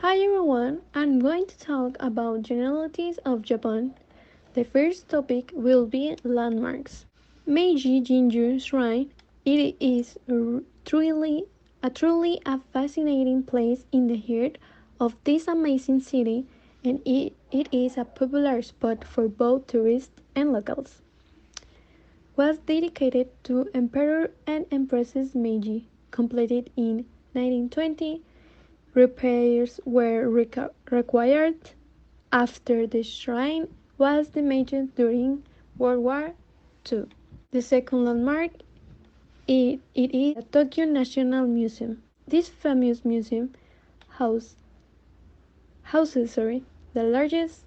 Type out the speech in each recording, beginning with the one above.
Hi everyone, I'm going to talk about generalities of Japan. The first topic will be landmarks. Meiji Jinju Shrine. It is truly a fascinating place in the heart of this amazing city, and it is a popular spot for both tourists and locals. Was dedicated to Emperor and Empresses Meiji, completed in 1920. Repairs were required after the shrine was damaged during World War II. The second landmark it is the Tokyo National Museum. This famous museum house, houses the largest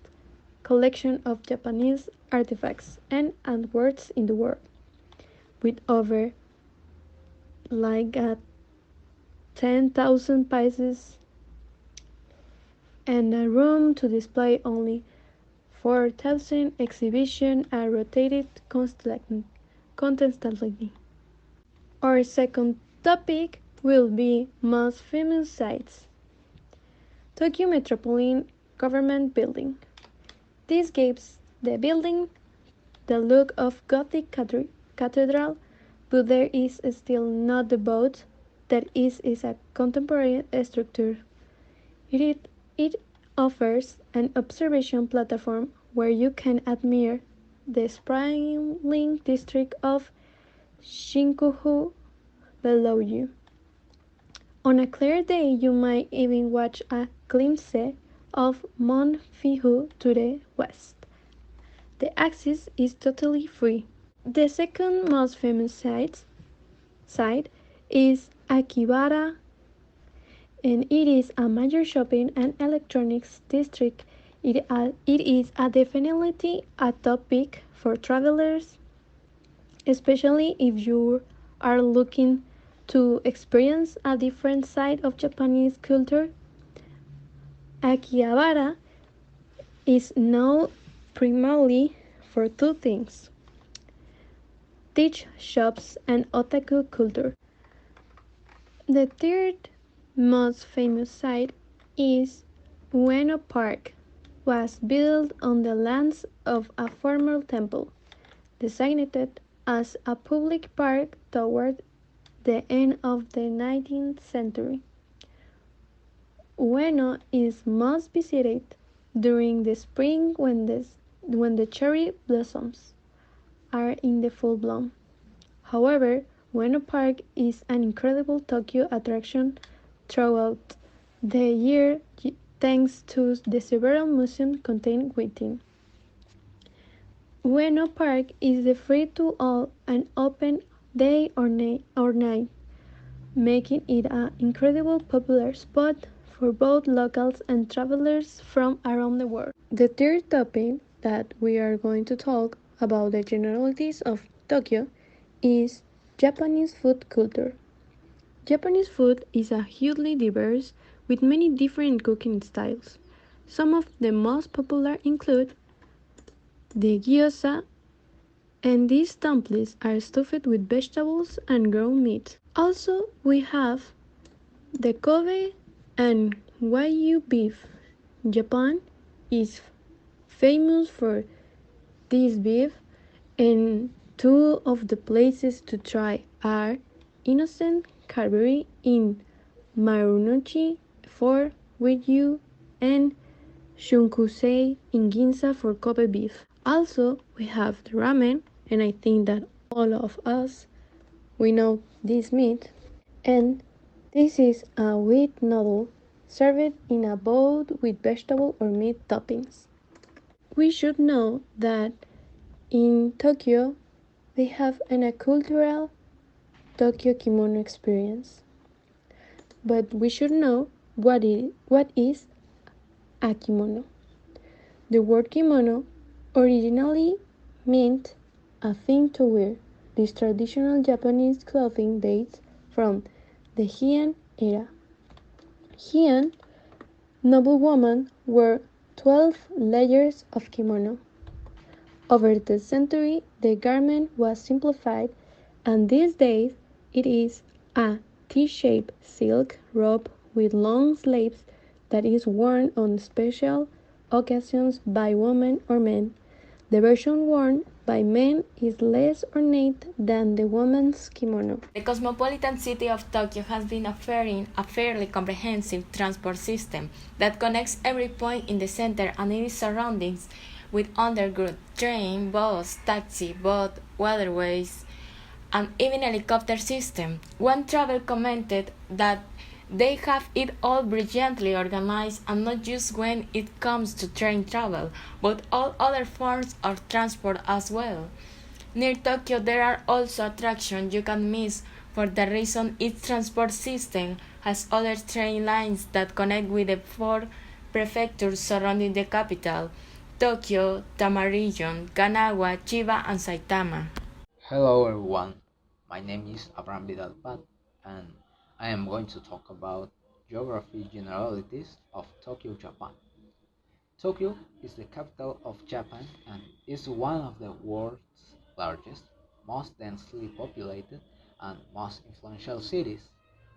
collection of Japanese artifacts and artworks in the world, with over like 10,000 pieces and a room to display only 4,000 exhibitions are rotated constantly. Our second topic will be most famous sites. Tokyo Metropolitan Government Building. This gives the building the look of Gothic cathedral, but there is still not the boat that is a contemporary structure. It offers an observation platform where you can admire the sprawling district of Shinjuku below you. On a clear day, you might even watch a glimpse of Mount Fuji to the west. The access is totally free. The second most famous site is Akihabara, and it is a major shopping and electronics district. It is definitely a top pick for travelers, especially if you are looking to experience a different side of Japanese culture. Akihabara is known primarily for two things: teach shops and otaku culture. The third most famous site is Ueno Park. Was built on the lands of a former temple, designated as a public park toward the end of the 19th century. Ueno is most visited during the spring when the cherry blossoms are in the full bloom. However, Ueno Park is an incredible Tokyo attraction throughout the year thanks to the several museums contained within. Ueno Park is free to all and open day or night, making it an incredibly popular spot for both locals and travelers from around the world. The third topic that we are going to talk about the generalities of Tokyo is Japanese food culture. Japanese food is a hugely diverse with many different cooking styles. Some of the most popular include the gyoza, and these dumplings are stuffed with vegetables and ground meat. Also, we have the Kobe and Wagyu beef. Japan is famous for this beef, and two of the places to try are Innocent Carvery in Marunouchi for Wagyu and Shunkusei in Ginza for Kobe beef. Also, we have the ramen, and I think that all of us we know this meat. And this is a wheat noodle served in a bowl with vegetable or meat toppings. We should know that in Tokyo they have a cultural Tokyo kimono experience. But we should know what is a kimono. The word kimono originally meant a thing to wear. This traditional Japanese clothing dates from the Heian era. Heian noblewomen wore 12 layers of kimono. Over the century, the garment was simplified, and these days it is a T-shaped silk robe with long sleeves that is worn on special occasions by women or men. The version worn by men is less ornate than the woman's kimono. The cosmopolitan city of Tokyo has been offering a fairly comprehensive transport system that connects every point in the center and its surroundings with underground train, bus, taxi, boat, waterways, and even helicopter system. One traveler commented that they have it all brilliantly organized, and not just when it comes to train travel, but all other forms of transport as well. Near Tokyo, there are also attractions you can miss for the reason its transport system has other train lines that connect with the four prefectures surrounding the capital: Tokyo, Tama Region, Kanagawa, Chiba, and Saitama. Hello everyone, my name is Abraham Vidal Pat and I am going to talk about geography generalities of Tokyo, Japan. Tokyo is the capital of Japan and is one of the world's largest, most densely populated, and most influential cities,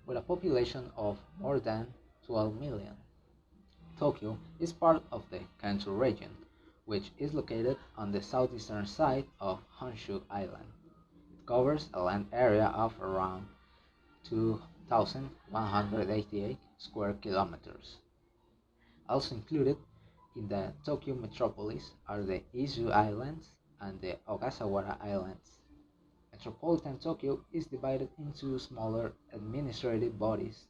with a population of more than 12 million. Tokyo is part of the Kanto region, which is located on the southeastern side of Honshu Island. It covers a land area of around 2,188 square kilometers. Also included in the Tokyo metropolis are the Izu Islands and the Ogasawara Islands. Metropolitan Tokyo is divided into smaller administrative bodies.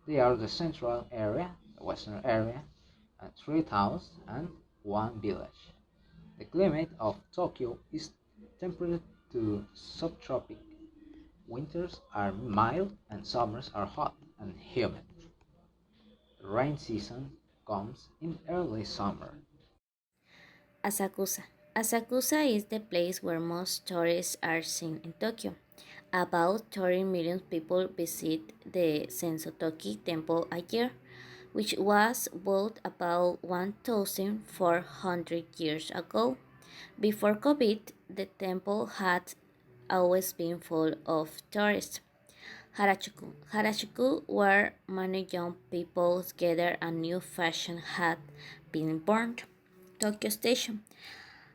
They are the central area, the western area, and three towns and one village. The climate of Tokyo is temperate to subtropic. Winters are mild and summers are hot and humid. The rain season comes in early summer. Asakusa. Asakusa is the place where most tourists are seen in Tokyo. About 30 million people visit the Sensotoki Temple a year, which was built about 1,400 years ago. Before COVID, the temple had always been full of tourists. Harajuku. Harajuku, where many young people gather and new fashion had been born. Tokyo Station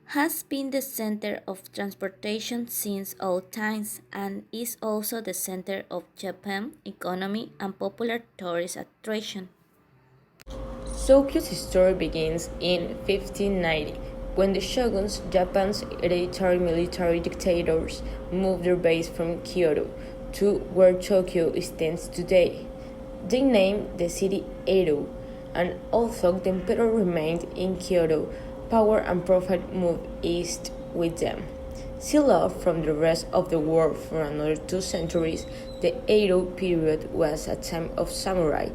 has been the center of transportation since all times and is also the center of Japan's economy and popular tourist attraction. Tokyo's story begins in 1590, when the shoguns, Japan's hereditary military dictators, moved their base from Kyoto to where Tokyo stands today. They named the city Edo, and although the emperor remained in Kyoto, power and profit moved east with them. Sealed off from the rest of the world for another 2 centuries, the Edo period was a time of samurai,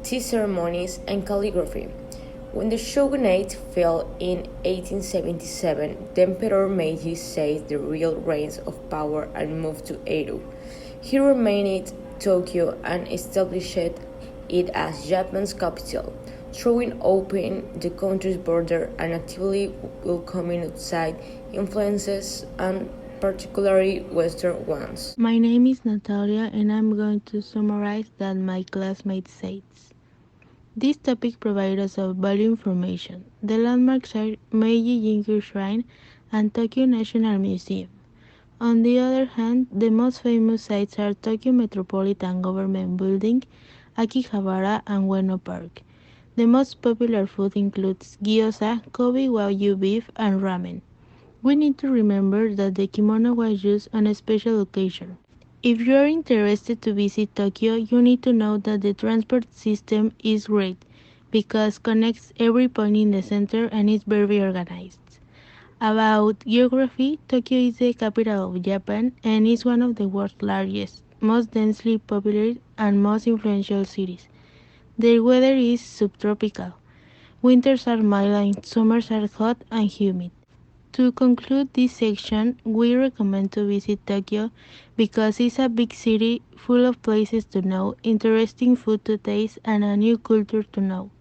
tea ceremonies, and calligraphy. When the shogunate fell in 1877, the Emperor Meiji seized the real reins of power and moved to Edo. He remained Tokyo and established it as Japan's capital, throwing open the country's border and actively welcoming outside influences and particularly Western ones. My name is Natalia and I'm going to summarize that my classmate said. This topic provides us of valuable information. The landmarks are Meiji Jingu Shrine and Tokyo National Museum. On the other hand, the most famous sites are Tokyo Metropolitan Government Building, Akihabara, and Ueno Park. The most popular food includes gyoza, Kobe Wagyu beef, and ramen. We need to remember that the kimono was used on a special occasion. If you are interested to visit Tokyo, you need to know that the transport system is great because connects every point in the center and is very organized. About geography, Tokyo is the capital of Japan and is one of the world's largest, most densely populated, and most influential cities. The weather is subtropical. Winters are mild and summers are hot and humid. To conclude this section, we recommend to visit Tokyo because it's a big city full of places to know, interesting food to taste, and a new culture to know.